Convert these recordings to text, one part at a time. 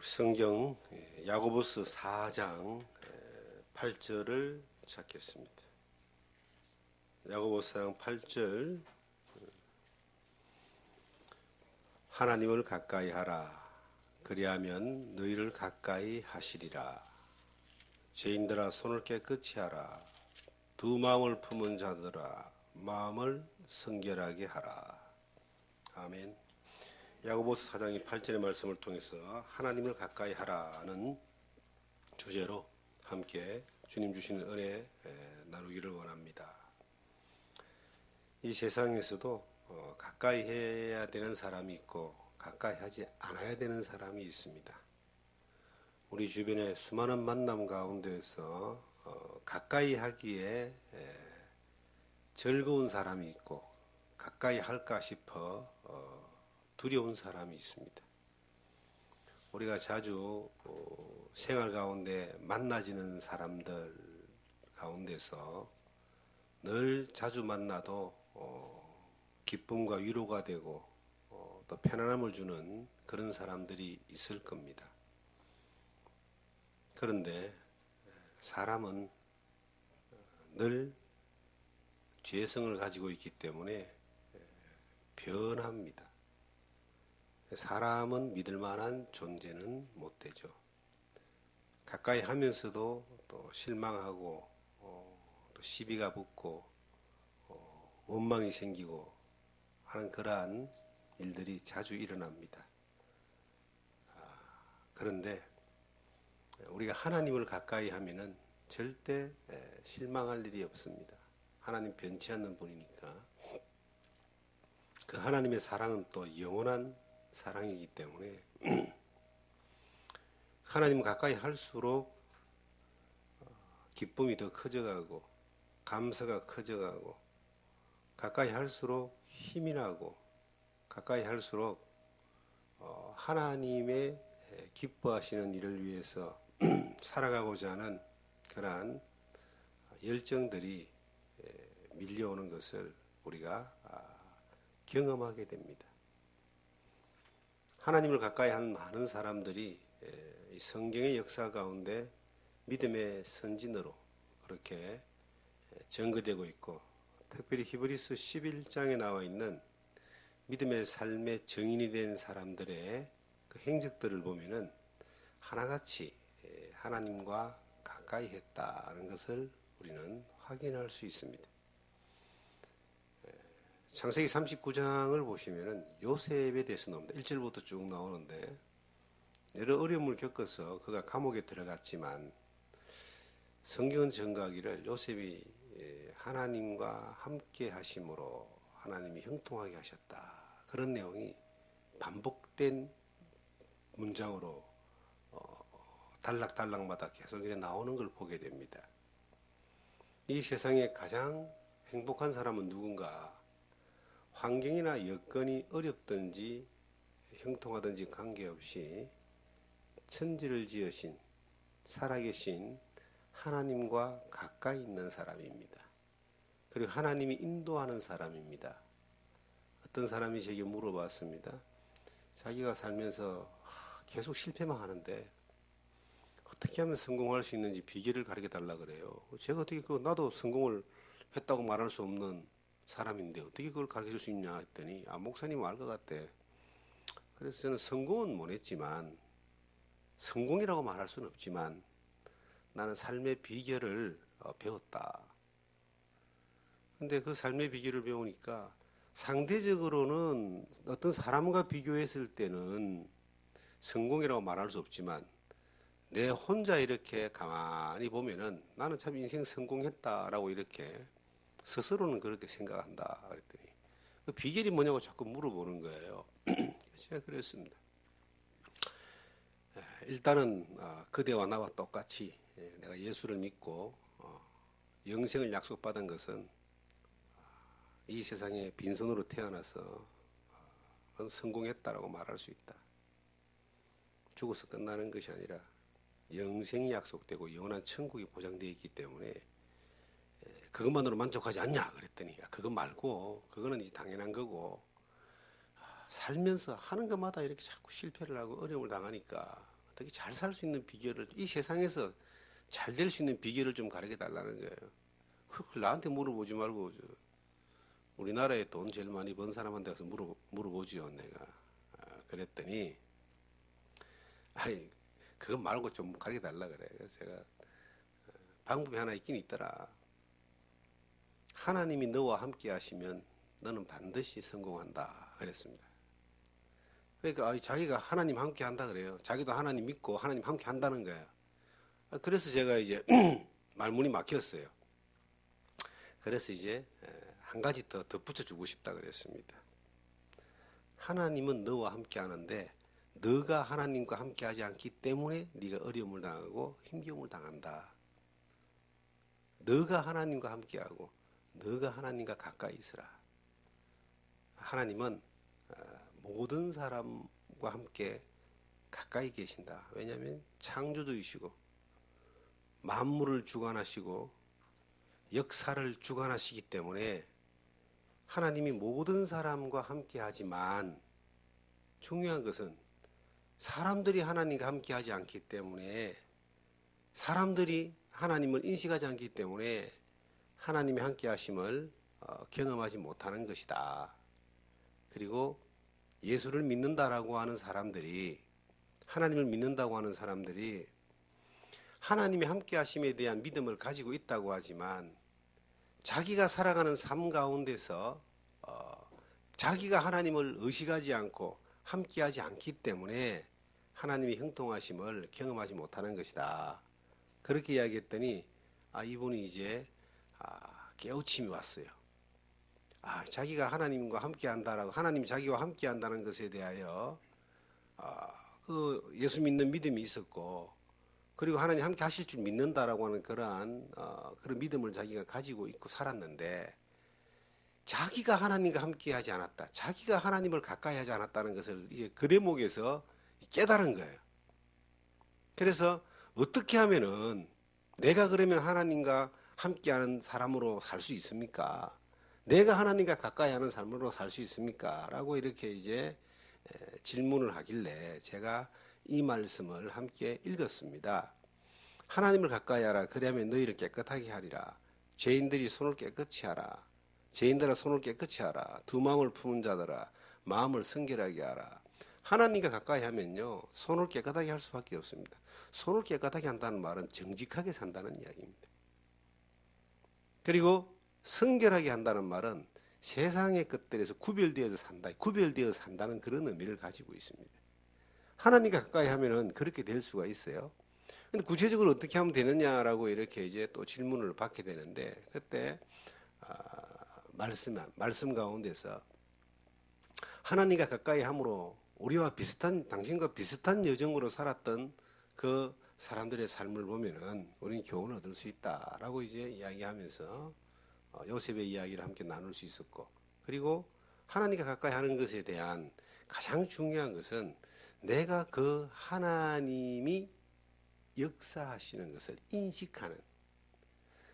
성경 야고보스 4장 8절을 찾겠습니다. 야고보스 4장 8절 하나님을 가까이 하라. 그리하면 너희를 가까이 하시리라. 죄인들아 손을 깨끗이 하라. 두 마음을 품은 자들아 마음을 성결하게 하라. 아멘. 야고보스 4장 8절의 말씀을 통해서 하나님을 가까이 하라는 주제로 함께 주님 주시는 은혜 나누기를 원합니다. 이 세상에서도 가까이 해야 되는 사람이 있고 가까이 하지 않아야 되는 사람이 있습니다. 우리 주변의 수많은 만남 가운데서 가까이 하기에 즐거운 사람이 있고 가까이 할까 싶어 두려운 사람이 있습니다. 우리가 자주 생활 가운데 만나지는 사람들 가운데서 늘 자주 만나도 기쁨과 위로가 되고 또 편안함을 주는 그런 사람들이 있을 겁니다. 그런데 사람은 늘 죄성을 가지고 있기 때문에 변합니다. 사람은 믿을 만한 존재는 못 되죠. 가까이 하면서도 또 실망하고 또 시비가 붙고 원망이 생기고 하는 그러한 일들이 자주 일어납니다. 그런데 우리가 하나님을 가까이 하면은 절대 실망할 일이 없습니다. 하나님 변치 않는 분이니까. 그 하나님의 사랑은 또 영원한 사랑이기 때문에 하나님 가까이 할수록 기쁨이 더 커져가고 감사가 커져가고 가까이 할수록 힘이 나고 가까이 할수록 하나님의 기뻐하시는 일을 위해서 살아가고자 하는 그러한 열정들이 밀려오는 것을 우리가 경험하게 됩니다. 하나님을 가까이 하는 많은 사람들이 이 성경의 역사 가운데 믿음의 선진으로 그렇게 전거되고 있고, 특별히 히브리서 11장에 나와 있는 믿음의 삶의 정인이 된 사람들의 그 행적들을 보면은 하나같이 하나님과 가까이 했다는 것을 우리는 확인할 수 있습니다. 창세기 39장을 보시면은 요셉에 대해서 나옵니다. 1절부터 쭉 나오는데, 여러 어려움을 겪어서 그가 감옥에 들어갔지만 성경은 전가하기를 요셉이 하나님과 함께 하심으로 하나님이 형통하게 하셨다. 그런 내용이 반복된 문장으로 단락단락마다 계속 이렇게 나오는 걸 보게 됩니다. 이 세상에 가장 행복한 사람은 누군가? 환경이나 여건이 어렵든지 형통하든지 관계없이 천지를 지으신 살아계신 하나님과 가까이 있는 사람입니다. 그리고 하나님이 인도하는 사람입니다. 어떤 사람이 제게 물어봤습니다. 자기가 살면서 계속 실패만 하는데 어떻게 하면 성공할 수 있는지 비결을 가르쳐 달라 그래요. 제가 어떻게 나도 성공을 했다고 말할 수 없는 사람인데 어떻게 그걸 가르쳐 줄 수 있냐 했더니 목사님 알 것 같대. 그래서 저는 성공은 못 했지만 성공이라고 말할 수는 없지만 나는 삶의 비결을 배웠다. 근데 그 삶의 비결을 배우니까 상대적으로는 어떤 사람과 비교했을 때는 성공이라고 말할 수 없지만 내 혼자 이렇게 가만히 보면은 나는 참 인생 성공했다라고 이렇게 스스로는 그렇게 생각한다 그랬더니 그 비결이 뭐냐고 자꾸 물어보는 거예요. 제가 그랬습니다. 일단은 그대와 나와 똑같이 내가 예수를 믿고 영생을 약속받은 것은 이 세상에 빈손으로 태어나서 성공했다라고 말할 수 있다. 죽어서 끝나는 것이 아니라 영생이 약속되고 영원한 천국이 보장되어 있기 때문에 그것만으로 만족하지 않냐 그랬더니 그거 말고 그거는 이제 당연한 거고 살면서 하는 것마다 이렇게 자꾸 실패를 하고 어려움을 당하니까 어떻게 잘 살 수 있는 비결을, 이 세상에서 잘 될 수 있는 비결을 좀 가르쳐 달라는 거예요. 그걸 나한테 물어보지 말고 우리나라에 돈 제일 많이 번 사람한테 가서 물어보지요. 내가 그랬더니 아니 그거 말고 좀 가르쳐 달라 그래. 그래서 제가 방법이 하나 있긴 있더라. 하나님이 너와 함께 하시면 너는 반드시 성공한다 그랬습니다. 그러니까 자기가 하나님 함께 한다 그래요. 자기도 하나님 믿고 하나님 함께 한다는 거예요. 그래서 제가 이제 말문이 막혔어요. 그래서 이제 한 가지 더 덧붙여 주고 싶다 그랬습니다. 하나님은 너와 함께 하는데 너가 하나님과 함께 하지 않기 때문에 네가 어려움을 당하고 힘겨움을 당한다. 너가 하나님과 함께 하고 너가 하나님과 가까이 있으라. 하나님은 모든 사람과 함께 가까이 계신다. 왜냐하면 창조주이시고 만물을 주관하시고 역사를 주관하시기 때문에 하나님이 모든 사람과 함께 하지만 중요한 것은 사람들이 하나님과 함께 하지 않기 때문에 사람들이 하나님을 인식하지 않기 때문에 하나님의 함께 하심을 경험하지 못하는 것이다. 그리고 예수를 믿는다라고 하는 사람들이 하나님을 믿는다고 하는 사람들이 하나님의 함께 하심에 대한 믿음을 가지고 있다고 하지만 자기가 살아가는 삶 가운데서 자기가 하나님을 의식하지 않고 함께하지 않기 때문에 하나님의 형통하심을 경험하지 못하는 것이다. 그렇게 이야기했더니 이분이 이제 깨우침이 왔어요. 자기가 하나님과 함께한다라고 하나님이 자기와 함께한다는 것에 대하여 그 예수 믿는 믿음이 있었고 그리고 하나님 함께 하실 줄 믿는다라고 하는 그러한 그런 믿음을 자기가 가지고 있고 살았는데 자기가 하나님과 함께하지 않았다. 자기가 하나님을 가까이 하지 않았다는 것을 이제 그 대목에서 깨달은 거예요. 그래서 어떻게 하면은 내가 그러면 하나님과 함께하는 사람으로 살 수 있습니까? 내가 하나님과 가까이 하는 삶으로 살 수 있습니까? 라고 이렇게 이제 질문을 하길래 제가 이 말씀을 함께 읽었습니다. 하나님을 가까이 하라. 그러면 너희를 깨끗하게 하리라. 죄인들이 손을 깨끗이 하라. 죄인들아 손을 깨끗이 하라. 두 마음을 품은 자들아 마음을 성결하게 하라. 하나님과 가까이 하면요 손을 깨끗하게 할 수밖에 없습니다. 손을 깨끗하게 한다는 말은 정직하게 산다는 이야기입니다. 그리고 성결하게 한다는 말은 세상의 것들에서 구별되어서 산다는 그런 의미를 가지고 있습니다. 하나님과 가까이 하면은 그렇게 될 수가 있어요. 근데 구체적으로 어떻게 하면 되느냐라고 이렇게 이제 또 질문을 받게 되는데 그때 말씀 가운데서 하나님과 가까이 함으로 우리와 비슷한 당신과 비슷한 여정으로 살았던 그 사람들의 삶을 보면은 우리는 교훈을 얻을 수 있다라고 이제 이야기하면서 요셉의 이야기를 함께 나눌 수 있었고 그리고 하나님과 가까이 하는 것에 대한 가장 중요한 것은 내가 그 하나님이 역사하시는 것을 인식하는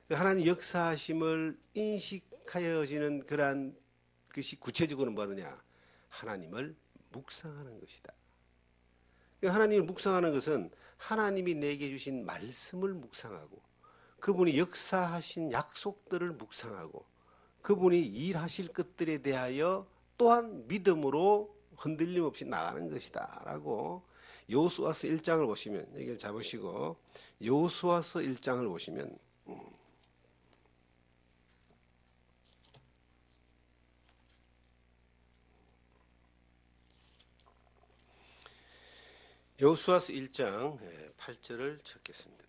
그 하나님 역사하심을 인식하여지는 그러한 것이 구체적으로 뭐느냐 하나님을 묵상하는 것이다. 하나님을 묵상하는 것은 하나님이 내게 주신 말씀을 묵상하고 그분이 역사하신 약속들을 묵상하고 그분이 일하실 것들에 대하여 또한 믿음으로 흔들림 없이 나가는 것이다 라고 여호수아서 1장을 보시면 여기를 잡으시고 여호수아서 1장을 보시면 여호수아서 1장 8절을 적겠습니다.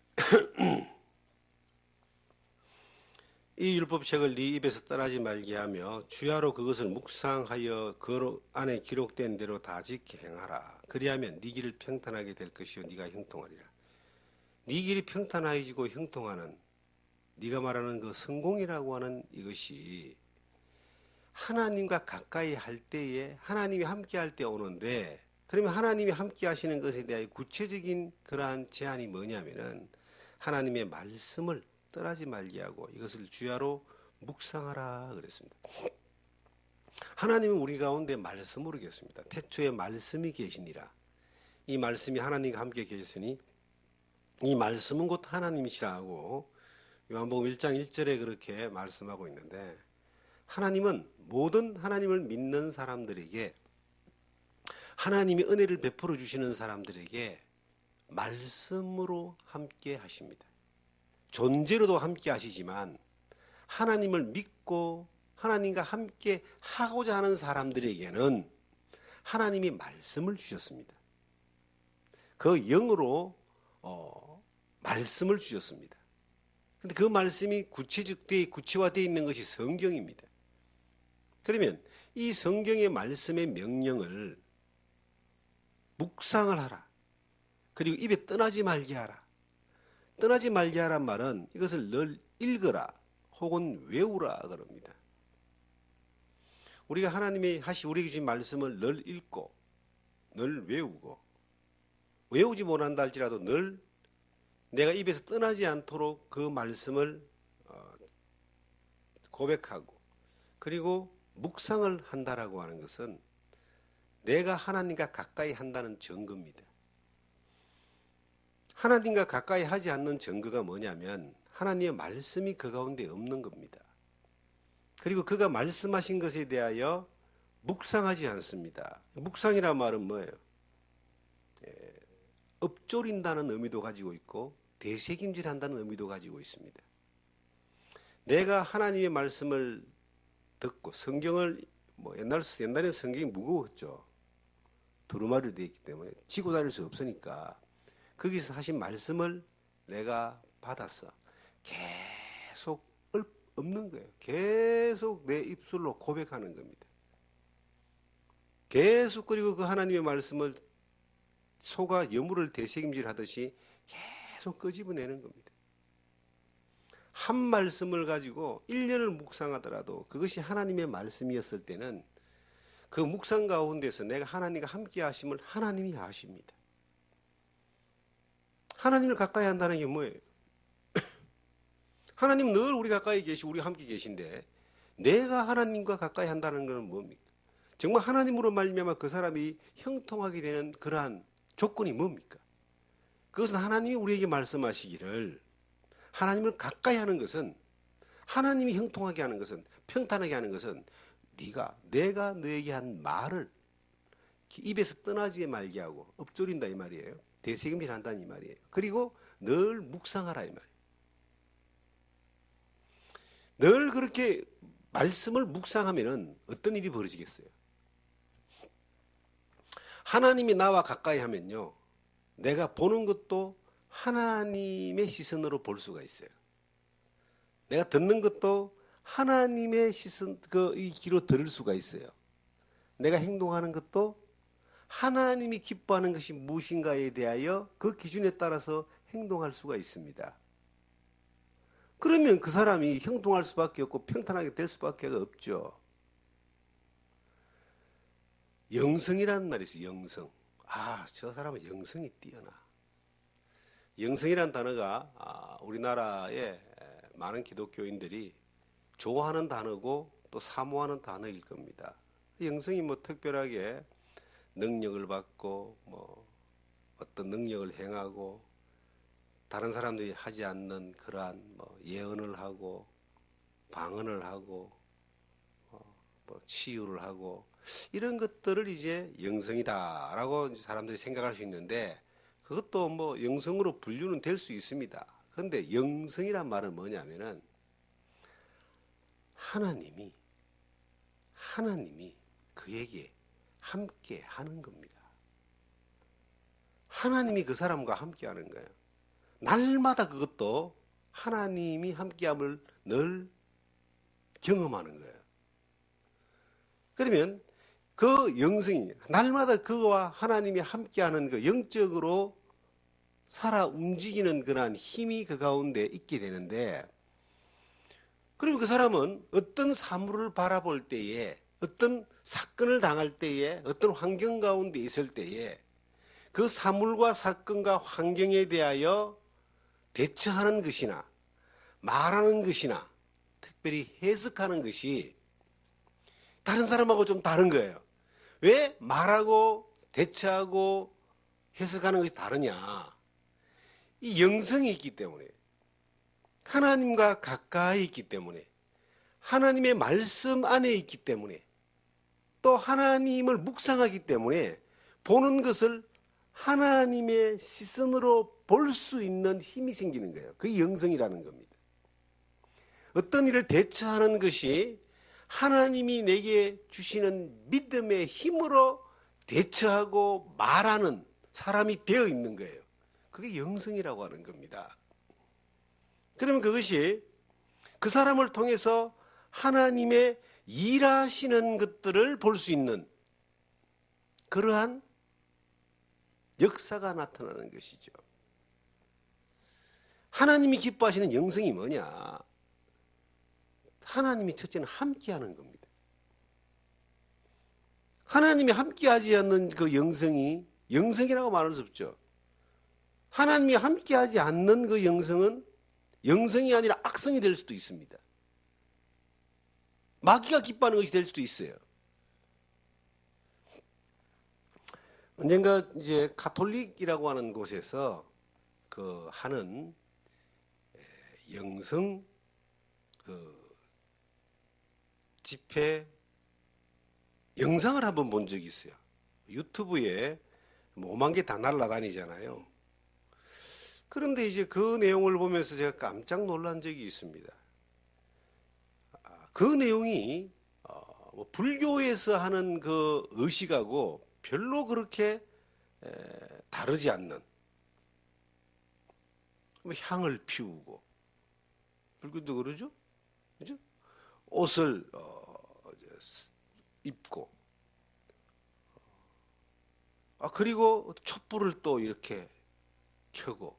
이 율법책을 네 입에서 떠나지 말게 하며 주야로 그것을 묵상하여 그 안에 기록된 대로 다 지켜 행하라. 그리하면 네 길을 평탄하게 될 것이요 네가 형통하리라. 네 길이 평탄해지고 형통하는 네가 말하는 그 성공이라고 하는 이것이 하나님과 가까이 할 때에 하나님이 함께 할 때 오는데 그러면 하나님이 함께 하시는 것에 대한 구체적인 그러한 제안이 뭐냐면은 하나님의 말씀을 떠나지 말게 하고 이것을 주야로 묵상하라 그랬습니다. 하나님은 우리 가운데 말씀으로 계십니다. 태초에 말씀이 계시니라. 이 말씀이 하나님과 함께 계셨으니 이 말씀은 곧 하나님이시라 하고 요한복음 1장 1절에 그렇게 말씀하고 있는데, 하나님은 모든 하나님을 믿는 사람들에게, 하나님이 은혜를 베풀어 주시는 사람들에게 말씀으로 함께 하십니다. 존재로도 함께 하시지만 하나님을 믿고 하나님과 함께 하고자 하는 사람들에게는 하나님이 말씀을 주셨습니다. 그 영으로 말씀을 주셨습니다. 근데 그 말씀이 구체화되어 있는 것이 성경입니다. 그러면 이 성경의 말씀의 명령을 묵상을 하라. 그리고 입에 떠나지 말게 하라. 떠나지 말게 하란 말은 이것을 늘 읽어라 혹은 외우라 그럽니다. 우리가 하나님이 우리에게 주신 말씀을 늘 읽고 늘 외우고, 외우지 못한다 할지라도 늘 내가 입에서 떠나지 않도록 그 말씀을 고백하고 그리고 묵상을 한다라고 하는 것은 내가 하나님과 가까이 한다는 증거입니다. 하나님과 가까이 하지 않는 증거가 뭐냐면 하나님의 말씀이 그 가운데 없는 겁니다. 그리고 그가 말씀하신 것에 대하여 묵상하지 않습니다. 묵상이란 말은 뭐예요? 엎조린다는 의미도 가지고 있고 되새김질한다는 의미도 가지고 있습니다. 내가 하나님의 말씀을 듣고 성경을 옛날에는 성경이 무거웠죠. 두루마리로 되어 있기 때문에 지고 다닐 수 없으니까 거기서 하신 말씀을 내가 받았어. 계속 없는 거예요. 계속 내 입술로 고백하는 겁니다. 계속 그리고 그 하나님의 말씀을 소가 여물을 되새김질하듯이 계속 끄집어내는 겁니다. 한 말씀을 가지고 1년을 묵상하더라도 그것이 하나님의 말씀이었을 때는 그 묵상 가운데서 내가 하나님과 함께 하심을 하나님이 아십니다. 하나님을 가까이 한다는 게 뭐예요? 하나님 늘 우리 가까이 계시고 우리 함께 계신데 내가 하나님과 가까이 한다는 것은 뭡니까? 정말 하나님으로 말미암아 그 사람이 형통하게 되는 그러한 조건이 뭡니까? 그것은 하나님이 우리에게 말씀하시기를, 하나님을 가까이 하는 것은, 하나님이 형통하게 하는 것은, 평탄하게 하는 것은 내가 너에게 한 말을 입에서 떠나지 말게 하고 엎조린다 이 말이에요. 되새김질 한다는 이 말이에요. 그리고 늘 묵상하라 이 말이에요. 늘 그렇게 말씀을 묵상하면은 어떤 일이 벌어지겠어요? 하나님이 나와 가까이 하면요, 내가 보는 것도 하나님의 시선으로 볼 수가 있어요. 내가 듣는 것도 하나님의 시선, 이 귀로 들을 수가 있어요. 내가 행동하는 것도 하나님이 기뻐하는 것이 무엇인가에 대하여 그 기준에 따라서 행동할 수가 있습니다. 그러면 그 사람이 형통할 수밖에 없고 평탄하게 될 수밖에 없죠. 영성이라는 말이 있어요. 영성. 저 사람은 영성이 뛰어나. 영성이라는 단어가 우리나라의 많은 기독교인들이 좋아하는 단어고 또 사모하는 단어일 겁니다. 영성이 특별하게 능력을 받고 어떤 능력을 행하고 다른 사람들이 하지 않는 그러한 예언을 하고 방언을 하고 치유를 하고 이런 것들을 이제 영성이다라고 사람들이 생각할 수 있는데, 그것도 영성으로 분류는 될 수 있습니다. 그런데 영성이란 말은 뭐냐면은 하나님이 그에게 함께 하는 겁니다. 하나님이 그 사람과 함께 하는 거예요. 날마다 그것도 하나님이 함께함을 늘 경험하는 거예요. 그러면 그 영성이 날마다 그와 하나님이 함께하는 그 영적으로 살아 움직이는 그러한 힘이 그 가운데 있게 되는데, 그러면 그 사람은 어떤 사물을 바라볼 때에, 어떤 사건을 당할 때에, 어떤 환경 가운데 있을 때에 그 사물과 사건과 환경에 대하여 대처하는 것이나 말하는 것이나 특별히 해석하는 것이 다른 사람하고 좀 다른 거예요. 왜 말하고 대처하고 해석하는 것이 다르냐? 이 영성이 있기 때문에, 하나님과 가까이 있기 때문에, 하나님의 말씀 안에 있기 때문에, 또 하나님을 묵상하기 때문에 보는 것을 하나님의 시선으로 볼 수 있는 힘이 생기는 거예요. 그게 영성이라는 겁니다. 어떤 일을 대처하는 것이 하나님이 내게 주시는 믿음의 힘으로 대처하고 말하는 사람이 되어 있는 거예요. 그게 영성이라고 하는 겁니다. 그러면 그것이 그 사람을 통해서 하나님의 일하시는 것들을 볼 수 있는 그러한 역사가 나타나는 것이죠. 하나님이 기뻐하시는 영성이 뭐냐? 하나님이 첫째는 함께하는 겁니다. 하나님이 함께하지 않는 그 영성이 영성이라고 말할 수 없죠. 하나님이 함께하지 않는 그 영성은 영성이 아니라 악성이 될 수도 있습니다. 마귀가 기뻐하는 것이 될 수도 있어요. 언젠가 이제 가톨릭이라고 하는 곳에서 그 하는 영성 그 집회 영상을 한번 본 적이 있어요. 유튜브에 5만 개 다 날라다니잖아요. 그런데 이제 그 내용을 보면서 제가 깜짝 놀란 적이 있습니다. 그 내용이 불교에서 하는 그 의식하고 별로 그렇게 다르지 않는, 향을 피우고, 불교도 그러죠? 그죠? 옷을 입고, 그리고 촛불을 또 이렇게 켜고,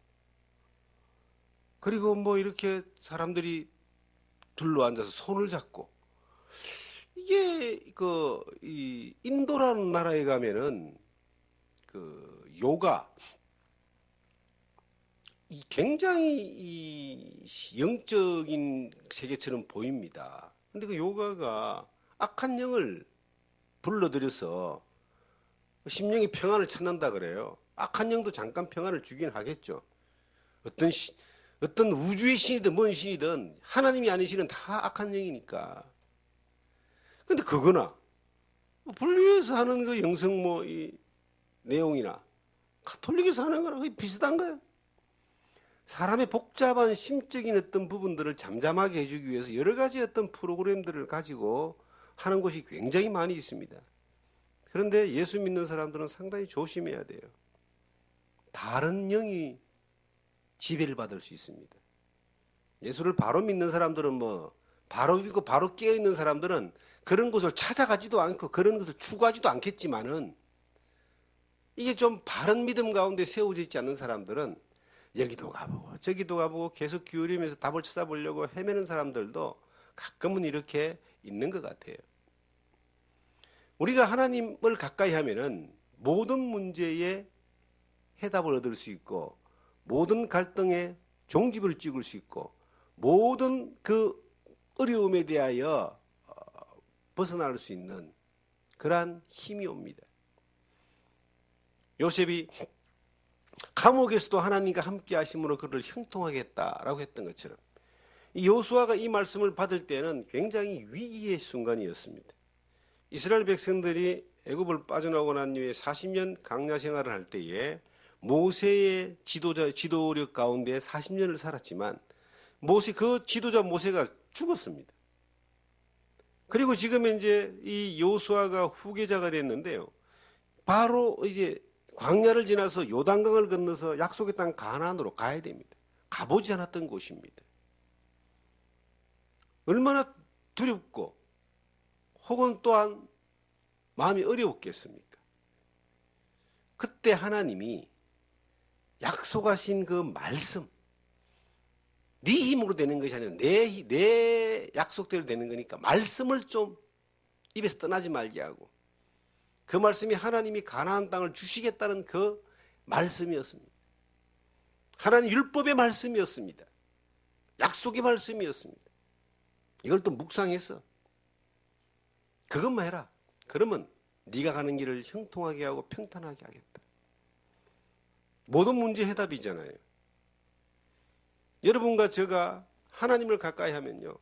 그리고 뭐 이렇게 사람들이 둘러앉아서 손을 잡고, 이게 이 인도라는 나라에 가면은 그 요가 굉장히 이 영적인 세계처럼 보입니다. 근데 그 요가가 악한 영을 불러들여서 심령의 평안을 찾는다 그래요. 악한 영도 잠깐 평안을 주긴 하겠죠. 어떤 우주의 신이든 뭔 신이든 하나님이 아닌 신은 다 악한 영이니까. 근데 그거나 불교에서 하는 그 영성 이 내용이나 가톨릭에서 하는 거랑 거의 비슷한 거예요. 사람의 복잡한 심적인 어떤 부분들을 잠잠하게 해주기 위해서 여러 가지 어떤 프로그램들을 가지고 하는 곳이 굉장히 많이 있습니다. 그런데 예수 믿는 사람들은 상당히 조심해야 돼요. 다른 영이 지배를 받을 수 있습니다. 예수를 바로 믿는 사람들은 바로 믿고 바로 깨어있는 사람들은 그런 곳을 찾아가지도 않고 그런 것을 추구하지도 않겠지만은, 이게 좀 바른 믿음 가운데 세워져 있지 않는 사람들은 여기도 가보고 저기도 가보고 계속 기울이면서 답을 찾아보려고 헤매는 사람들도 가끔은 이렇게 있는 것 같아요. 우리가 하나님을 가까이 하면은 모든 문제에 해답을 얻을 수 있고, 모든 갈등에 종집을 찍을 수 있고, 모든 그 어려움에 대하여 벗어날 수 있는 그러한 힘이 옵니다. 요셉이 감옥에서도 하나님과 함께 하심으로 그를 형통하겠다라고 했던 것처럼, 이 여호수아가 이 말씀을 받을 때는 굉장히 위기의 순간이었습니다. 이스라엘 백성들이 애굽을 빠져나오고 난 이후에 40년 광야 생활을 할 때에 모세의 지도력 가운데 40년을 살았지만 그 지도자 모세가 죽었습니다. 그리고 지금 이제 이 여호수아가 후계자가 됐는데요. 바로 이제 광야를 지나서 요단강을 건너서 약속의 땅 가나안으로 가야 됩니다. 가보지 않았던 곳입니다. 얼마나 두렵고 혹은 또한 마음이 어려웠겠습니까? 그때 하나님이 약속하신 그 말씀, 네 힘으로 되는 것이 아니라 내 약속대로 되는 거니까 말씀을 좀 입에서 떠나지 말게 하고, 그 말씀이 하나님이 가나안 땅을 주시겠다는 그 말씀이었습니다. 하나님 율법의 말씀이었습니다. 약속의 말씀이었습니다. 이걸 또 묵상해서 그것만 해라. 그러면 네가 가는 길을 형통하게 하고 평탄하게 하겠다. 모든 문제 해답이잖아요. 여러분과 제가 하나님을 가까이 하면요,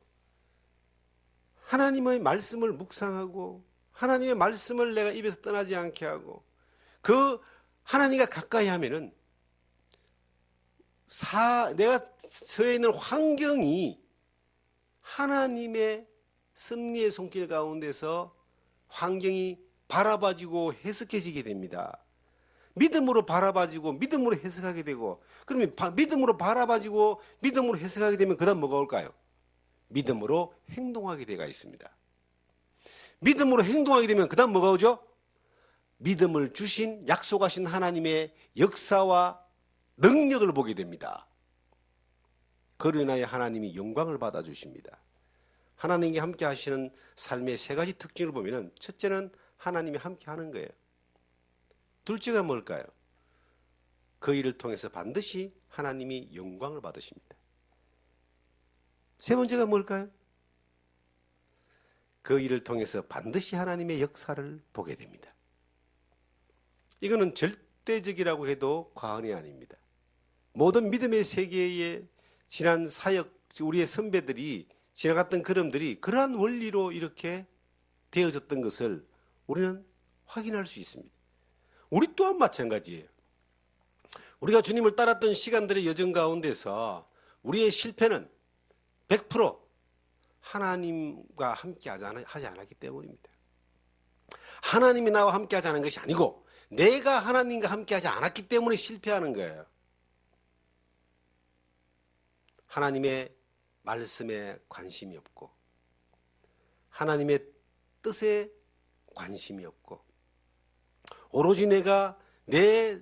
하나님의 말씀을 묵상하고 하나님의 말씀을 내가 입에서 떠나지 않게 하고 그 하나님과 가까이 하면은 내가 처해 있는 환경이 하나님의 섭리의 손길 가운데서 환경이 바라봐지고 해석해지게 됩니다. 믿음으로 바라봐지고 믿음으로 해석하게 되고, 그러면 믿음으로 바라봐지고 믿음으로 해석하게 되면 그 다음 뭐가 올까요? 믿음으로 행동하게 되어 있습니다. 믿음으로 행동하게 되면 그 다음 뭐가 오죠? 믿음을 주신 약속하신 하나님의 역사와 능력을 보게 됩니다. 그로 인하여 하나님이 영광을 받아주십니다. 하나님과 함께 하시는 삶의 세 가지 특징을 보면, 첫째는 하나님이 함께 하는 거예요. 둘째가 뭘까요? 그 일을 통해서 반드시 하나님이 영광을 받으십니다. 세 번째가 뭘까요? 그 일을 통해서 반드시 하나님의 역사를 보게 됩니다. 이거는 절대적이라고 해도 과언이 아닙니다. 모든 믿음의 세계에 지난 사역, 우리의 선배들이 지나갔던 걸음들이 그러한 원리로 이렇게 되어졌던 것을 우리는 확인할 수 있습니다. 우리 또한 마찬가지예요. 우리가 주님을 따랐던 시간들의 여정 가운데서 우리의 실패는 100% 하나님과 함께 하지 않았기 때문입니다. 하나님이 나와 함께 하지 않은 것이 아니고 내가 하나님과 함께 하지 않았기 때문에 실패하는 거예요. 하나님의 말씀에 관심이 없고 하나님의 뜻에 관심이 없고 오로지 내가 내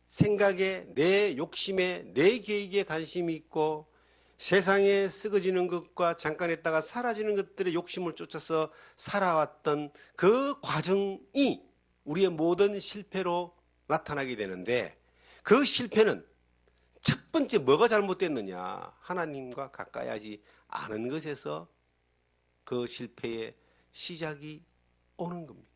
생각에, 내 욕심에, 내 계획에 관심이 있고 세상에 썩어지는 것과 잠깐 있다가 사라지는 것들의 욕심을 쫓아서 살아왔던 그 과정이 우리의 모든 실패로 나타나게 되는데, 그 실패는 첫 번째 뭐가 잘못됐느냐? 하나님과 가까이 하지 않은 것에서 그 실패의 시작이 오는 겁니다.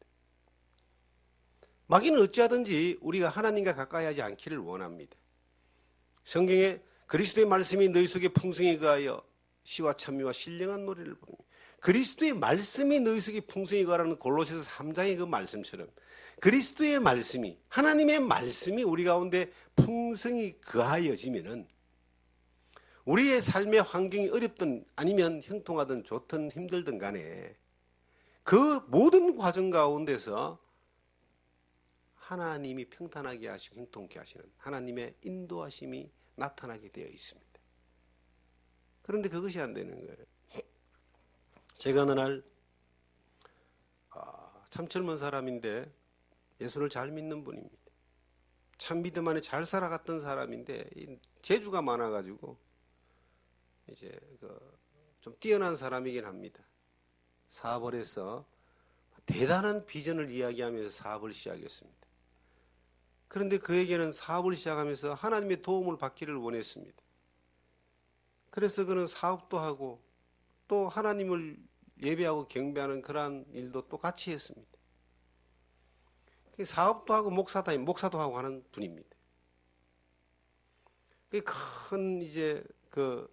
마귀는 어찌하든지 우리가 하나님과 가까이 하지 않기를 원합니다. 성경에 그리스도의 말씀이 너희 속에 풍성히 거하여 시와 찬미와 신령한 노래를 부릅니다. 그리스도의 말씀이 너희 속에 풍성히 거하라는 골로새서 3장의 그 말씀처럼 그리스도의 말씀이, 하나님의 말씀이 우리 가운데 풍성히 거하여지면은 우리의 삶의 환경이 어렵든 아니면 형통하든 좋든 힘들든 간에 그 모든 과정 가운데서 하나님이 평탄하게 하시고 형통케 하시는 하나님의 인도하심이 나타나게 되어 있습니다. 그런데 그것이 안 되는 거예요. 제가 어느 날 참 젊은 사람인데 예수를 잘 믿는 분입니다. 참 믿음 안에 잘 살아갔던 사람인데 재주가 많아가지고 이제 좀 뛰어난 사람이긴 합니다. 사업을 해서 대단한 비전을 이야기하면서 사업을 시작했습니다. 그런데 그에게는 사업을 시작하면서 하나님의 도움을 받기를 원했습니다. 그래서 그는 사업도 하고 또 하나님을 예배하고 경배하는 그러한 일도 또 같이 했습니다. 사업도 하고 목사도 하고 하는 분입니다. 큰 이제 그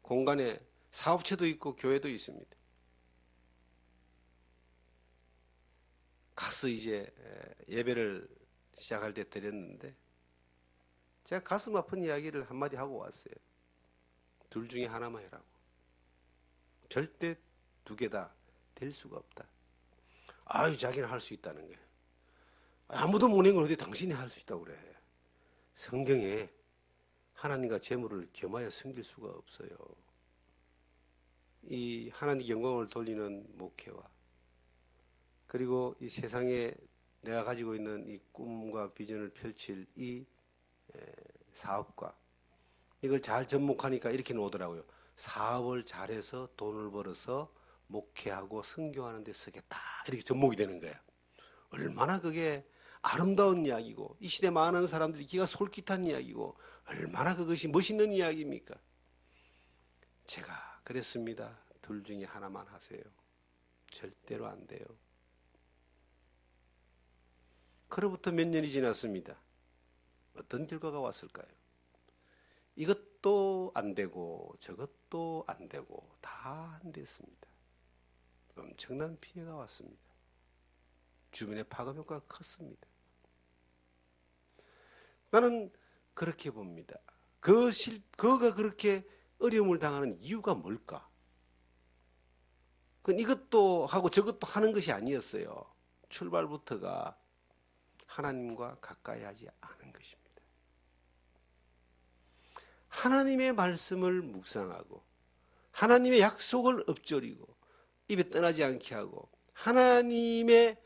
공간에 사업체도 있고 교회도 있습니다. 가서 이제 예배를 시작할 때 드렸는데 제가 가슴 아픈 이야기를 한마디 하고 왔어요. 둘 중에 하나만 해라고. 절대 두 개 다 될 수가 없다. 아유, 자기는 할 수 있다는 거예요. 아무도 못한 걸 어떻게 당신이 할 수 있다고 그래. 성경에 하나님과 재물을 겸하여 섬길 수가 없어요. 이 하나님 영광을 돌리는 목회와 그리고 이 세상에 내가 가지고 있는 이 꿈과 비전을 펼칠 이 사업과 이걸 잘 접목하니까 이렇게 나오더라고요. 사업을 잘해서 돈을 벌어서 목회하고 선교하는 데 쓰겠다. 이렇게 접목이 되는 거예요. 얼마나 그게 아름다운 이야기고 이 시대 많은 사람들이 귀가 솔깃한 이야기고 얼마나 그것이 멋있는 이야기입니까? 제가 그랬습니다. 둘 중에 하나만 하세요. 절대로 안 돼요. 그로부터 몇 년이 지났습니다. 어떤 결과가 왔을까요? 이것도 안 되고 저것도 안 되고 다 안 됐습니다. 엄청난 피해가 왔습니다. 주변의 파급 효과가 컸습니다. 나는 그렇게 봅니다. 그가 그렇게 어려움을 당하는 이유가 뭘까? 그건 이것도 하고 저것도 하는 것이 아니었어요. 출발부터가 하나님과 가까이 하지 않은 것입니다. 하나님의 말씀을 묵상하고 하나님의 약속을 엎조리고 입에 떠나지 않게 하고 하나님의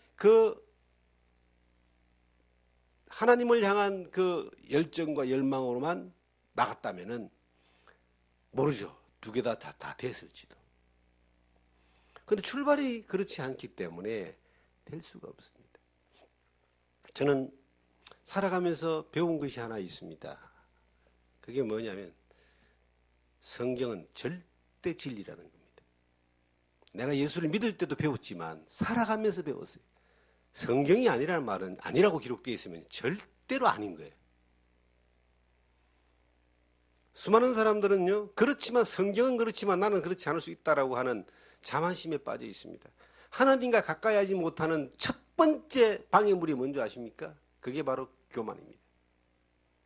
하나님을 향한 그 열정과 열망으로만 나갔다면은 모르죠. 두 개 다 됐을지도. 그런데 출발이 그렇지 않기 때문에 될 수가 없습니다. 저는 살아가면서 배운 것이 하나 있습니다. 그게 뭐냐면 성경은 절대 진리라는 겁니다. 내가 예수를 믿을 때도 배웠지만 살아가면서 배웠어요. 성경이 아니라는 말은 아니라고 기록되어 있으면 절대로 아닌 거예요. 수많은 사람들은요, 그렇지만 성경은 그렇지만 나는 그렇지 않을 수 있다라고 하는 자만심에 빠져 있습니다. 하나님과 가까이 하지 못하는 첫 번째 방해물이 뭔지 아십니까? 그게 바로 교만입니다.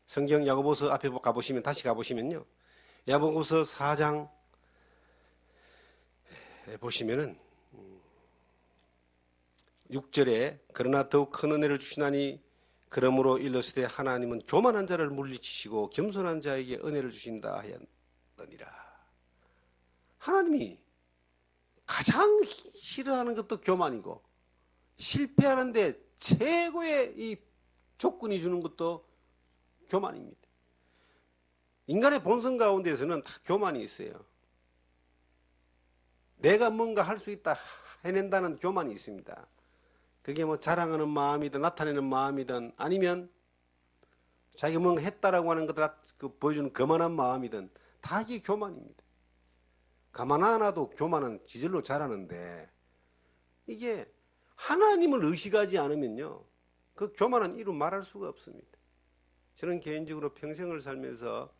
성경 야고보서 앞에 가보시면 다시 가보시면요. 야고보서 4장 보시면은 6절에 그러나 더욱 큰 은혜를 주시나니 그러므로 일러스되 하나님은 교만한 자를 물리치시고 겸손한 자에게 은혜를 주신다 하였느니라. 하나님이 가장 싫어하는 것도 교만이고 실패하는데 최고의 이 조건이 주는 것도 교만입니다. 인간의 본성 가운데서는 다 교만이 있어요. 내가 뭔가 할 수 있다 해낸다는 교만이 있습니다. 그게 뭐 자랑하는 마음이든 나타내는 마음이든 아니면 자기가 뭔가 했다라고 하는 것들 보여주는 거만한 마음이든 다 이게 교만입니다. 가만 하나도 교만은 지절로 자라는데 이게 하나님을 의식하지 않으면요. 그 교만은 이루 말할 수가 없습니다. 저는 개인적으로 평생을 살면서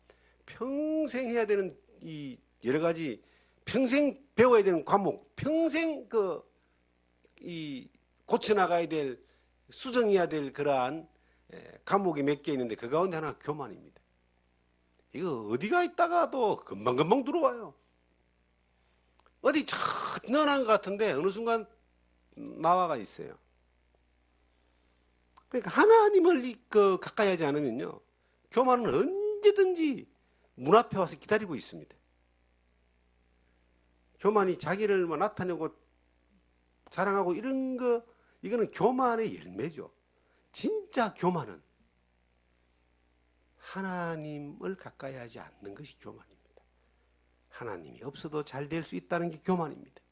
평생 해야 되는 이 여러 가지 평생 배워야 되는 과목, 평생 고쳐나가야 될, 수정해야 될 그러한 과목이 몇 개 있는데 그 가운데 하나가 교만입니다. 이거 어디가 있다가도 금방금방 들어와요. 어디 저 넣어놓은 것 같은데 어느 순간 나와가 있어요. 그러니까 하나님을 가까이 하지 않으면요. 교만은 언제든지 문 앞에 와서 기다리고 있습니다. 교만이 자기를 뭐 나타내고 자랑하고 이런 거, 이거는 교만의 열매죠. 진짜 교만은 하나님을 가까이 하지 않는 것이 교만입니다. 하나님이 없어도 잘 될 수 있다는 게 교만입니다.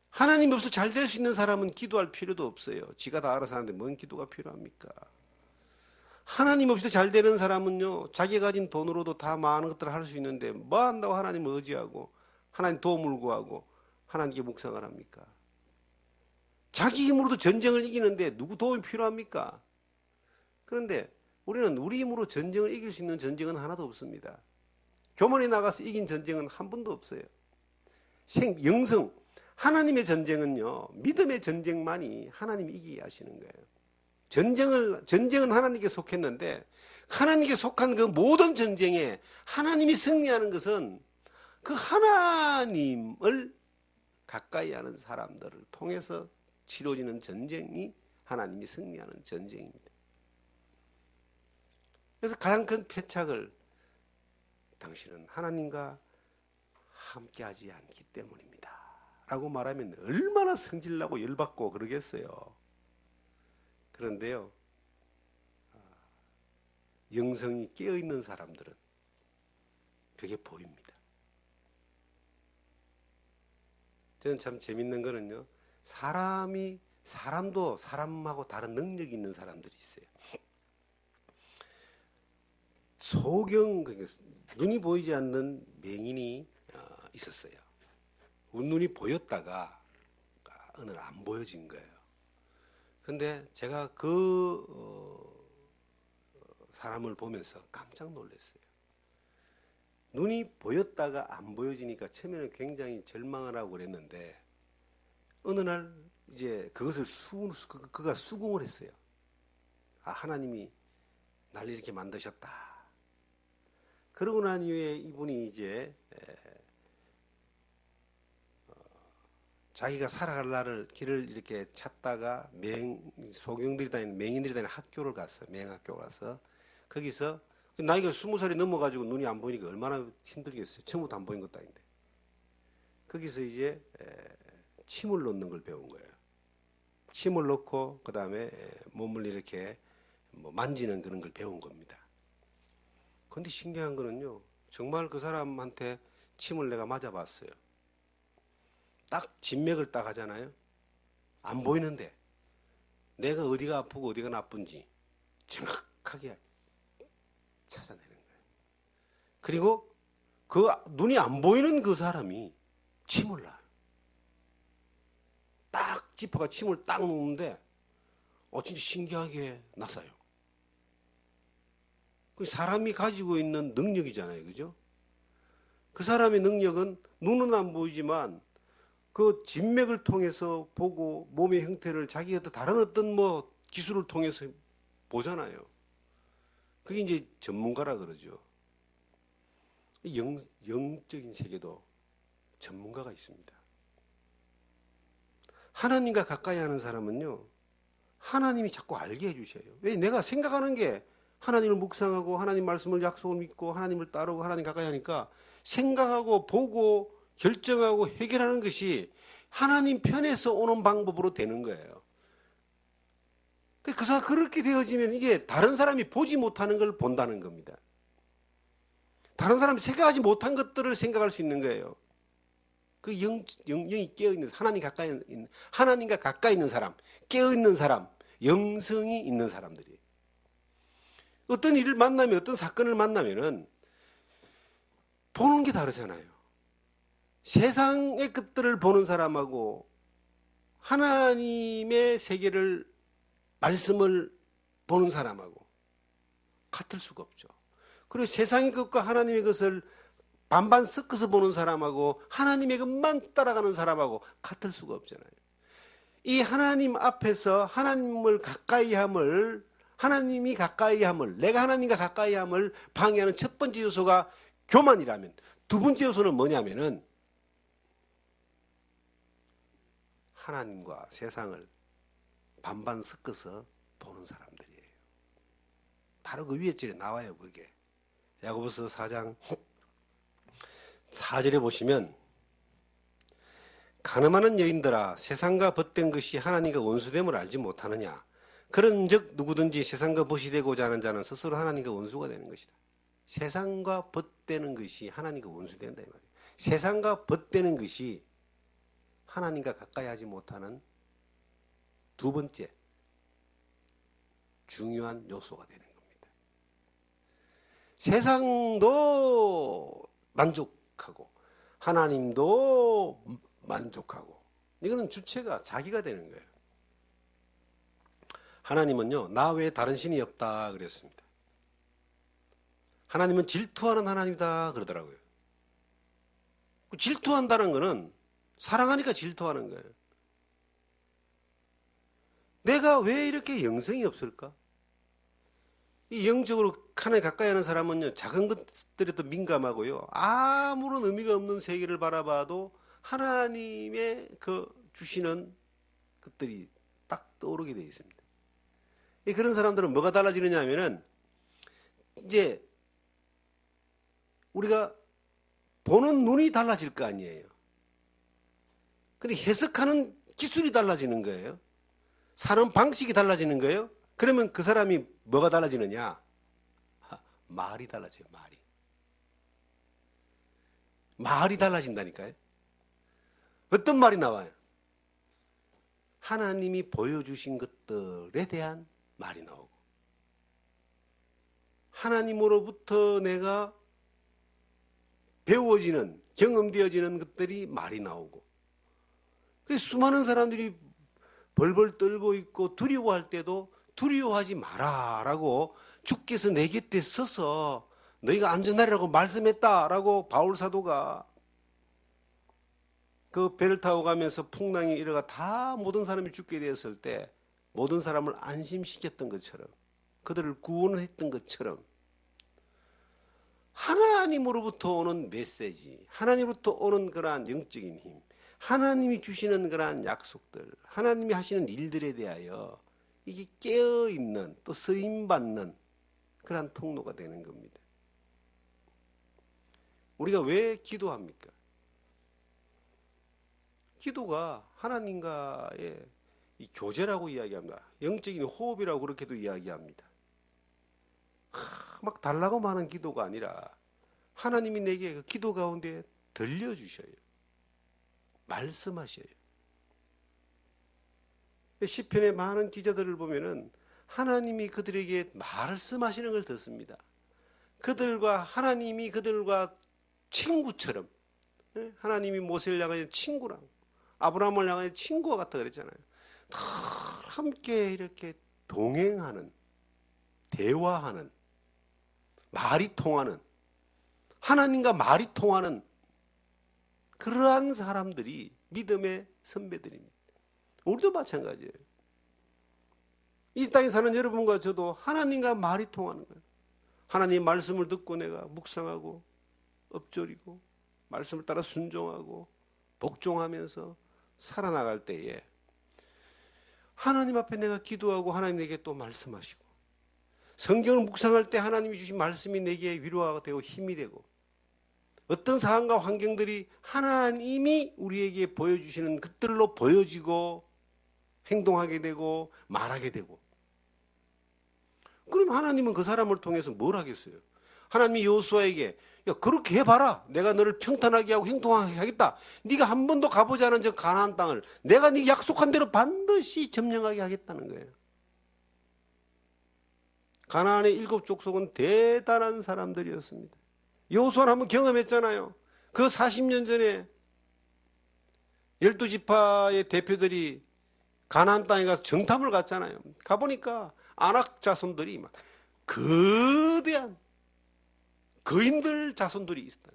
하나님이 없어도 잘 될 수 있는 사람은 기도할 필요도 없어요. 지가 다 알아서 하는데 뭔 기도가 필요합니까? 하나님 없이도 잘 되는 사람은요, 자기가 가진 돈으로도 다 많은 것들을 할 수 있는데 뭐 한다고 하나님을 의지하고 하나님 도움을 구하고 하나님께 묵상을 합니까? 자기 힘으로도 전쟁을 이기는데 누구 도움이 필요합니까? 그런데 우리는 우리 힘으로 전쟁을 이길 수 있는 전쟁은 하나도 없습니다. 교만에 나가서 이긴 전쟁은 한 번도 없어요. 영성, 하나님의 전쟁은요, 믿음의 전쟁만이 하나님이 이기게 하시는 거예요. 전쟁은 하나님께 속했는데 하나님께 속한 그 모든 전쟁에 하나님이 승리하는 것은 그 하나님을 가까이 하는 사람들을 통해서 치러지는 전쟁이 하나님이 승리하는 전쟁입니다. 그래서 가장 큰 패착을 당신은 하나님과 함께하지 않기 때문입니다. 라고 말하면 얼마나 성질나고 열받고 그러겠어요. 그런데요, 영성이 깨어있는 사람들은 그게 보입니다. 저는 참 재밌는 거는요, 사람도 사람하고 다른 능력이 있는 사람들이 있어요. 눈이 보이지 않는 맹인이 있었어요. 눈이 보였다가 어느 날 안 보여진 거예요. 근데 제가 그 사람을 보면서 깜짝 놀랐어요. 눈이 보였다가 안 보여지니까 처음에는 굉장히 절망을 하고 그랬는데 어느 날 이제 그것을 그가 수긍을 했어요. 아, 하나님이 날 이렇게 만드셨다. 그러고 난 이후에 이분이 이제 자기가 살아갈 날을 길을 이렇게 찾다가 소경들이 다니는 맹인들이 다니는 학교를 갔어. 맹학교 가서 거기서 나이가 20살이 넘어가지고 눈이 안 보이니까 얼마나 힘들겠어요. 처음부터 안 보인 것도 아닌데 거기서 이제 침을 놓는 걸 배운 거예요. 침을 놓고 그 다음에 몸을 이렇게 뭐 만지는 그런 걸 배운 겁니다. 그런데 신기한 거는요, 정말 그 사람한테 침을 내가 맞아봤어요. 딱 진맥을 딱 하잖아요. 안 보이는데 내가 어디가 아프고 어디가 나쁜지 정확하게 찾아내는 거예요. 그리고 그 눈이 안 보이는 그 사람이 침을 놔요. 딱 지퍼가 침을 딱 놓는데 진짜 신기하게 났어요. 그 사람이 가지고 있는 능력이잖아요. 그죠? 그 사람의 능력은 눈은 안 보이지만 그 진맥을 통해서 보고 몸의 형태를 자기가 또 다른 어떤 뭐 기술을 통해서 보잖아요. 그게 이제 전문가라 그러죠. 영적인 세계도 전문가가 있습니다. 하나님과 가까이 하는 사람은요, 하나님이 자꾸 알게 해주셔요. 왜? 내가 생각하는 게 하나님을 묵상하고 하나님 말씀을 약속을 믿고 하나님을 따르고 하나님 가까이 하니까 생각하고 보고 결정하고 해결하는 것이 하나님 편에서 오는 방법으로 되는 거예요. 그래서 그렇게 되어지면 이게 다른 사람이 보지 못하는 걸 본다는 겁니다. 다른 사람이 생각하지 못한 것들을 생각할 수 있는 거예요. 그 영이 깨어있는, 하나님과 가까이 있는 사람, 깨어있는 사람, 영성이 있는 사람들이. 어떤 일을 만나면, 어떤 사건을 만나면은 보는 게 다르잖아요. 세상의 것들을 보는 사람하고 하나님의 세계를, 말씀을 보는 사람하고 같을 수가 없죠. 그리고 세상의 것과 하나님의 것을 반반 섞어서 보는 사람하고 하나님의 것만 따라가는 사람하고 같을 수가 없잖아요. 이 하나님 앞에서 하나님을 가까이 함을, 하나님이 가까이 함을, 내가 하나님과 가까이 함을 방해하는 첫 번째 요소가 교만이라면, 두 번째 요소는 뭐냐면은 하나님과 세상을 반반 섞어서 보는 사람들이에요. 바로 그 위에 절에 나와요. 그게 야고보서 4장 4절에 보시면, 가늠하는 여인들아, 세상과 벗된 것이 하나님과 원수됨을 알지 못하느냐. 그런즉 누구든지 세상과 벗이 되고자 하는 자는 스스로 하나님과 원수가 되는 것이다. 세상과 벗되는 것이 하나님과 원수된다 이 말이에요. 세상과 벗되는 것이 하나님과 가까이 하지 못하는 두 번째 중요한 요소가 되는 겁니다. 세상도 만족하고 하나님도 만족하고, 이거는 주체가 자기가 되는 거예요. 하나님은요, 나 외에 다른 신이 없다 그랬습니다. 하나님은 질투하는 하나님이다 그러더라고요. 질투한다는 거는 사랑하니까 질투하는 거예요. 내가 왜 이렇게 영성이 없을까? 이 영적으로 하나님 가까이 하는 사람은요, 작은 것들에도 민감하고요, 아무런 의미가 없는 세계를 바라봐도 하나님의 그 주시는 것들이 딱 떠오르게 되어 있습니다. 그런 사람들은 뭐가 달라지느냐 하면은, 이제 우리가 보는 눈이 달라질 거 아니에요. 근데 해석하는 기술이 달라지는 거예요. 사는 방식이 달라지는 거예요. 그러면 그 사람이 뭐가 달라지느냐? 말이 달라져요. 말이 달라진다니까요. 어떤 말이 나와요? 하나님이 보여주신 것들에 대한 말이 나오고, 하나님으로부터 내가 배워지는, 경험되어지는 것들이 말이 나오고, 수많은 사람들이 벌벌 떨고 있고 두려워할 때도 두려워하지 마라 라고 주께서 내 곁에 서서 너희가 안전하리라고 말씀했다라고 바울 사도가 그 배를 타고 가면서 풍랑이 일어가 다 모든 사람이 죽게 되었을 때 모든 사람을 안심시켰던 것처럼, 그들을 구원했던 것처럼, 하나님으로부터 오는 메시지, 하나님으로부터 오는 그러한 영적인 힘, 하나님이 주시는 그러한 약속들, 하나님이 하시는 일들에 대하여 이게 깨어있는, 또 쓰임받는 그러한 통로가 되는 겁니다. 우리가 왜 기도합니까? 기도가 하나님과의 이 교제라고 이야기합니다. 영적인 호흡이라고 그렇게도 이야기합니다. 막 달라고 하는 기도가 아니라 하나님이 내게 그 기도 가운데 들려주셔요. 말씀하셔요. 시편의 많은 기자들을 보면은 하나님이 그들에게 말씀하시는 걸 듣습니다. 하나님이 그들과 친구처럼, 하나님이 모세를 향하여 친구랑, 아브라함을 향하여 친구와 같다 그랬잖아요. 다 함께 이렇게 동행하는, 대화하는, 말이 통하는, 하나님과 말이 통하는 그러한 사람들이 믿음의 선배들입니다. 우리도 마찬가지예요. 이 땅에 사는 여러분과 저도 하나님과 말이 통하는 거예요. 하나님 말씀을 듣고 내가 묵상하고 엎조리고 말씀을 따라 순종하고 복종하면서 살아나갈 때에 하나님 앞에 내가 기도하고 하나님 내게 또 말씀하시고, 성경을 묵상할 때 하나님이 주신 말씀이 내게 위로가 되고 힘이 되고, 어떤 상황과 환경들이 하나님이 우리에게 보여주시는 것들로 보여지고 행동하게 되고 말하게 되고, 그럼 하나님은 그 사람을 통해서 뭘 하겠어요? 하나님이 여호수아에게 야, 그렇게 해봐라. 내가 너를 평탄하게 하고 행동하게 하겠다. 네가 한 번도 가보지 않은 저 가나안 땅을 내가 네 약속한 대로 반드시 점령하게 하겠다는 거예요. 가나안의 7 족속은 대단한 사람들이었습니다. 여호수아는 한번 경험했잖아요. 그 40년 전에 12지파의 대표들이 가나안 땅에 가서 정탐을 갔잖아요. 가보니까 아낙 자손들이 막 거대한 거인들 자손들이 있었다.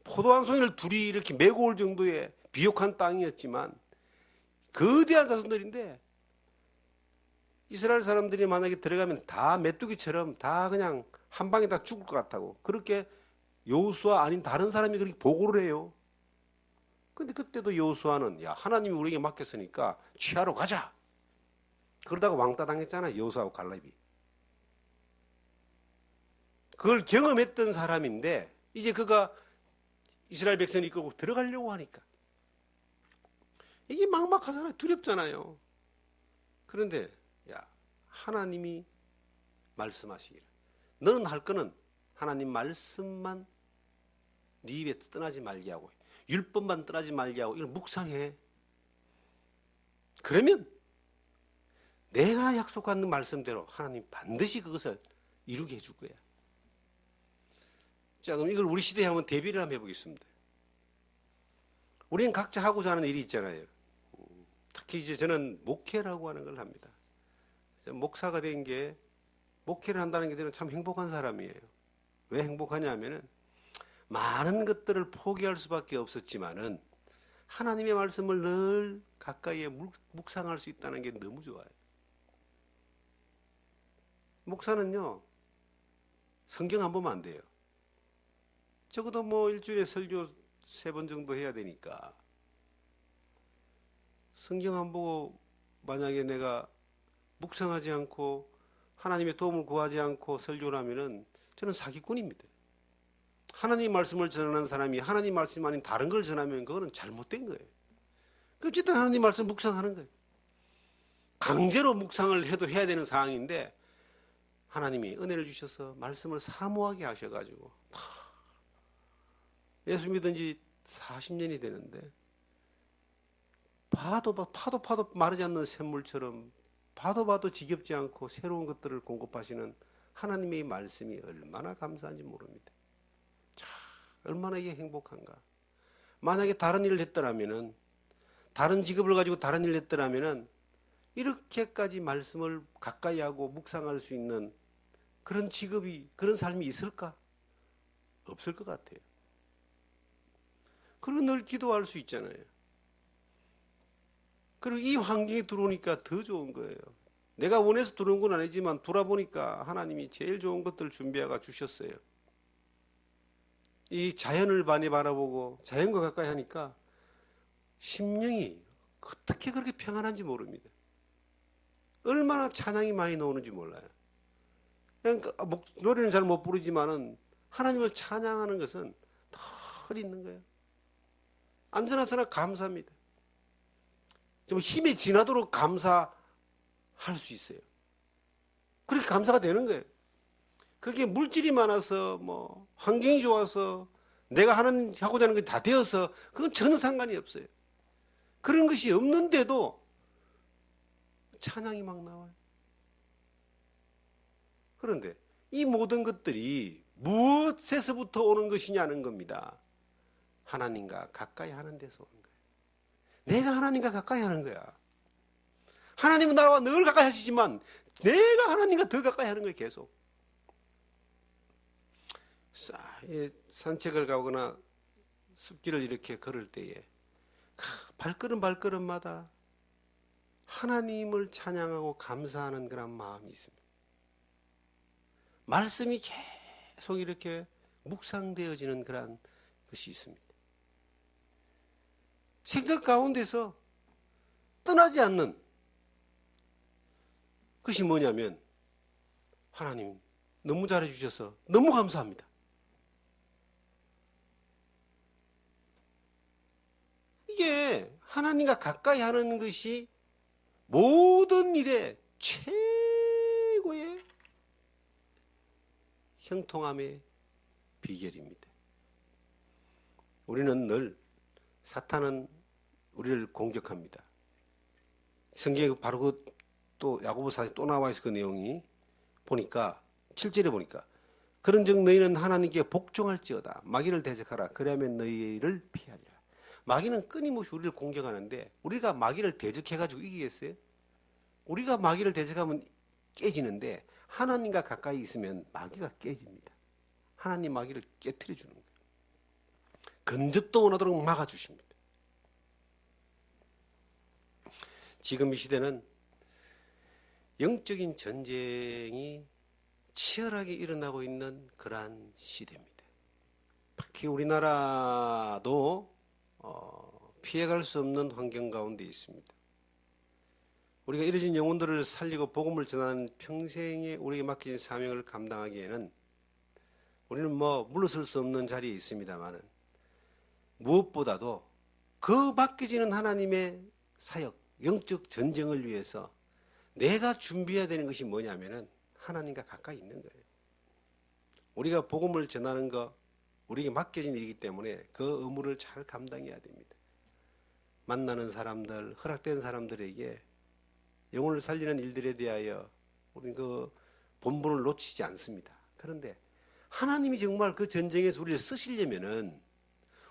포도 한 송이를 둘이 이렇게 메고 올 정도의 비옥한 땅이었지만 거대한 자손들인데, 이스라엘 사람들이 만약에 들어가면 다 메뚜기처럼 다 그냥 한 방에 다 죽을 것 같다고, 그렇게 여호수아 아닌 다른 사람이 그렇게 보고를 해요. 근데 그때도 여호수아는 야, 하나님이 우리에게 맡겼으니까 취하러 가자. 그러다가 왕따 당했잖아, 여호수아하고 갈렙이. 그걸 경험했던 사람인데 이제 그가 이스라엘 백성을 이끌고 들어가려고 하니까 이게 막막하잖아요. 두렵잖아요. 그런데 야, 하나님이 말씀하시기를 너는 할 거는 하나님 말씀만 네 입에 떠나지 말게 하고 율법만 떠나지 말게 하고 이걸 묵상해. 그러면 내가 약속한 말씀대로 하나님 반드시 그것을 이루게 해줄 거야. 자, 그럼 이걸 우리 시대에 한번 대비를 한번 해보겠습니다. 우리는 각자 하고자 하는 일이 있잖아요. 특히 이제 저는 목회라고 하는 걸 합니다. 목사가 된 게, 목회를 한다는 게 저는 참 행복한 사람이에요. 왜 행복하냐 하면은 많은 것들을 포기할 수밖에 없었지만은 하나님의 말씀을 늘 가까이에 묵상할 수 있다는 게 너무 좋아요. 목사는요, 성경 안 보면 안 돼요. 적어도 뭐 일주일에 설교 3번 정도 해야 되니까 성경 안 보고 만약에 내가 묵상하지 않고 하나님의 도움을 구하지 않고 설교를 하면은 저는 사기꾼입니다. 하나님 말씀을 전하는 사람이 하나님 말씀 아닌 다른 걸 전하면 그거는 잘못된 거예요. 어쨌든 하나님 말씀 묵상하는 거예요. 강제로 묵상을 해도 해야 되는 상황인데 하나님이 은혜를 주셔서 말씀을 사모하게 하셔가지고 예수 믿은 지 40년이 되는데 파도 마르지 않는 샘물처럼 봐도 지겹지 않고 새로운 것들을 공급하시는 하나님의 말씀이 얼마나 감사한지 모릅니다. 자, 얼마나 이게 행복한가. 만약에 다른 일을 했더라면은, 다른 직업을 가지고 다른 일을 했더라면은 이렇게까지 말씀을 가까이 하고 묵상할 수 있는 그런 직업이, 그런 삶이 있을까? 없을 것 같아요. 그리고 늘 기도할 수 있잖아요. 그리고 이 환경에 들어오니까 더 좋은 거예요. 내가 원해서 들어온 건 아니지만 돌아보니까 하나님이 제일 좋은 것들을 준비해가 주셨어요. 이 자연을 많이 바라보고 자연과 가까이 하니까 심령이 어떻게 그렇게 평안한지 모릅니다. 얼마나 찬양이 많이 나오는지 몰라요. 그냥 노래는 잘 못 부르지만은 하나님을 찬양하는 것은 늘 있는 거예요. 안전하서나 감사합니다. 좀 힘이 지나도록 감사할 수 있어요. 그렇게 감사가 되는 거예요. 그게 물질이 많아서 뭐 환경이 좋아서 내가 하고자 하는 게 다 되어서 그건 전혀 상관이 없어요. 그런 것이 없는데도 찬양이 막 나와요. 그런데 이 모든 것들이 무엇에서부터 오는 것이냐는 겁니다. 하나님과 가까이 하는 데서 오는 거예요. 내가 하나님과 가까이 하는 거야. 하나님은 나와 늘 가까이 하시지만 내가 하나님과 더 가까이 하는 거예요. 계속. 산책을 가거나 숲길을 이렇게 걸을 때에 발걸음마다 하나님을 찬양하고 감사하는 그런 마음이 있습니다. 말씀이 계속 이렇게 묵상되어지는 그런 것이 있습니다. 생각 가운데서 떠나지 않는 것이 뭐냐면 하나님 너무 잘해주셔서 너무 감사합니다. 이게 하나님과 가까이 하는 것이 모든 일의 최고의 형통함의 비결입니다. 우리는 늘 사탄은 우리를 공격합니다. 성경에 바로 또 야고보서에 또 나와 있어 그 내용이 보니까 7절에 보니까 그런즉 너희는 하나님께 복종할지어다 마귀를 대적하라 그러면 너희를 피하리라. 마귀는 끊임없이 우리를 공격하는데 우리가 마귀를 대적해가지고 이기겠어요? 우리가 마귀를 대적하면 깨지는데 하나님과 가까이 있으면 마귀가 깨집니다. 하나님 마귀를 깨트려 주는 거예요. 근접도 원하도록 막아주십니다. 지금 이 시대는 영적인 전쟁이 치열하게 일어나고 있는 그러한 시대입니다. 특히 우리나라도 피해갈 수 없는 환경 가운데 있습니다. 우리가 잃어진 영혼들을 살리고 복음을 전하는 평생에 우리에게 맡겨진 사명을 감당하기에는 우리는 물러설 수 없는 자리에 있습니다만은 무엇보다도 그 맡겨지는 하나님의 사역, 영적 전쟁을 위해서 내가 준비해야 되는 것이 뭐냐면은 하나님과 가까이 있는 거예요. 우리가 복음을 전하는 거 우리에게 맡겨진 일이기 때문에 그 의무를 잘 감당해야 됩니다. 만나는 사람들, 허락된 사람들에게 영혼을 살리는 일들에 대하여 우리는 그 본분을 놓치지 않습니다. 그런데 하나님이 정말 그 전쟁에서 우리를 쓰시려면은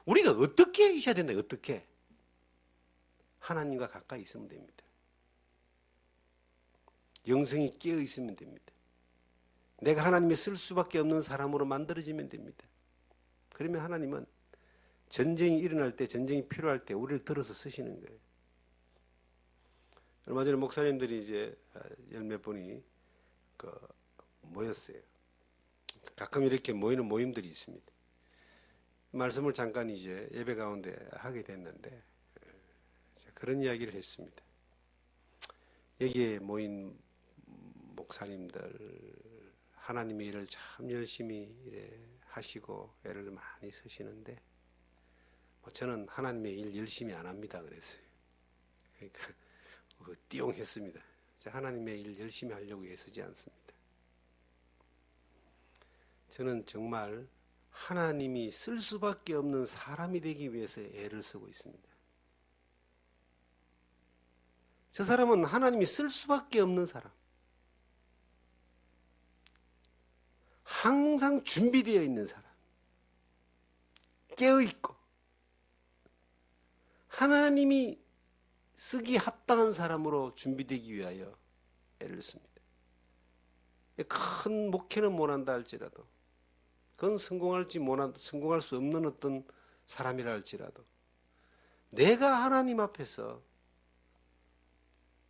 우리가 어떻게 있어야 된다, 어떻게? 하나님과 가까이 있으면 됩니다. 영성이 깨어 있으면 됩니다. 내가 하나님이 쓸 수밖에 없는 사람으로 만들어지면 됩니다. 그러면 하나님은 전쟁이 일어날 때, 전쟁이 필요할 때 우리를 들어서 쓰시는 거예요. 얼마 전에 목사님들이 이제 열몇 분이 모였어요. 가끔 이렇게 모이는 모임들이 있습니다. 말씀을 잠깐 이제 예배 가운데 하게 됐는데 그런 이야기를 했습니다. 여기에 모인 목사님들 하나님의 일을 참 열심히 하시고 애를 많이 쓰시는데 저는 하나님의 일 열심히 안 합니다 그랬어요. 그러니까 띠용했습니다. 하나님의 일 열심히 하려고 애쓰지 않습니다. 저는 정말 하나님이 쓸 수밖에 없는 사람이 되기 위해서 애를 쓰고 있습니다. 저 사람은 하나님이 쓸 수밖에 없는 사람. 항상 준비되어 있는 사람. 깨어있고 하나님이 쓰기 합당한 사람으로 준비되기 위하여 애를 씁니다. 큰 목회는 못한다 할지라도, 그건 성공할 수 없는 어떤 사람이라 할지라도, 내가 하나님 앞에서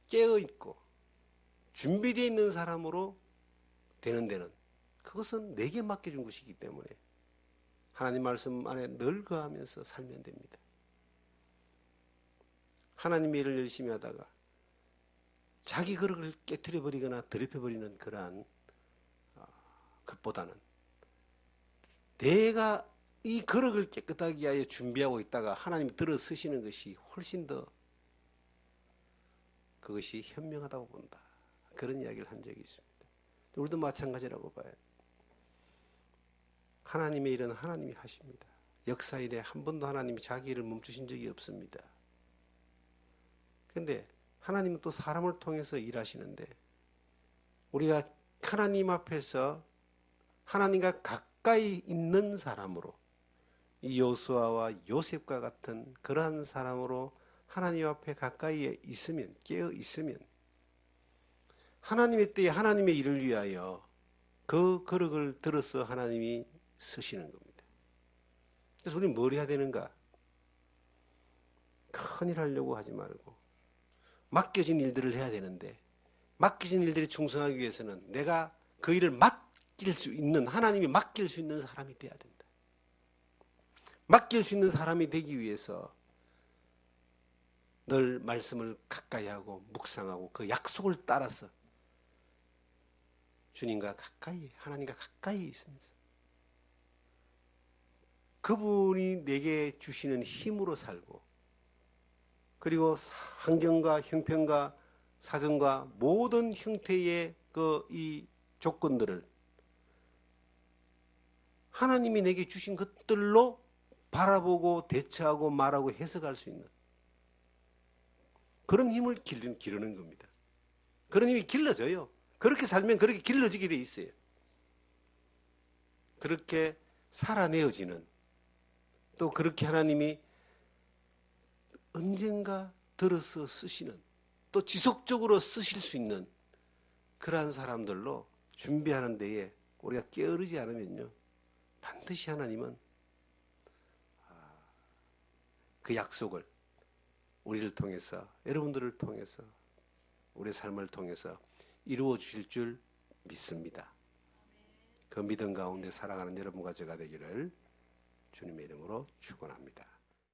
깨어있고 준비되어 있는 사람으로 되는 데는, 그것은 내게 맡겨준 것이기 때문에 하나님 말씀 안에 늘 거하면서 살면 됩니다. 하나님의 일을 열심히 하다가 자기 그릇을 깨트려버리거나 더럽혀버리는 그러한 것보다는, 내가 이 그릇을 깨끗하게 위하여 준비하고 있다가 하나님이 들어 쓰시는 것이 훨씬 더 그것이 현명하다고 본다. 그런 이야기를 한 적이 있습니다. 우리도 마찬가지라고 봐요. 하나님의 일은 하나님이 하십니다. 역사 일에 한 번도 하나님이 자기 일을 멈추신 적이 없습니다. 그런데 하나님은 또 사람을 통해서 일하시는데, 우리가 하나님 앞에서 하나님과 가까이 있는 사람으로, 이 여호수아와 요셉과 같은 그러한 사람으로 하나님 앞에 가까이에 있으면, 깨어 있으면 하나님의 때에 하나님의 일을 위하여 그 그릇을 들어서 하나님이 쓰시는 겁니다. 그래서 우리는 뭘 해야 되는가? 큰일 하려고 하지 말고 맡겨진 일들을 해야 되는데, 맡겨진 일들이 충성하기 위해서는 내가 그 일을 맡길 수 있는, 하나님이 맡길 수 있는 사람이 돼야 된다. 맡길 수 있는 사람이 되기 위해서 늘 말씀을 가까이 하고 묵상하고 그 약속을 따라서 주님과 가까이, 하나님과 가까이 있으면서 그분이 내게 주시는 힘으로 살고, 그리고 환경과 형편과 사정과 모든 형태의 이 조건들을 하나님이 내게 주신 것들로 바라보고 대처하고 말하고 해석할 수 있는 그런 힘을 기르는 겁니다. 그런 힘이 길러져요. 그렇게 살면 그렇게 길러지게 돼 있어요. 그렇게 살아내어지는, 또 그렇게 하나님이 언젠가 들어서 쓰시는, 또 지속적으로 쓰실 수 있는 그러한 사람들로 준비하는 데에 우리가 게으르지 않으면요, 반드시 하나님은 그 약속을 우리를 통해서, 여러분들을 통해서, 우리의 삶을 통해서 이루어 주실 줄 믿습니다. 그 믿음 가운데 살아가는 여러분과 제가 되기를 주님의 이름으로 축원합니다.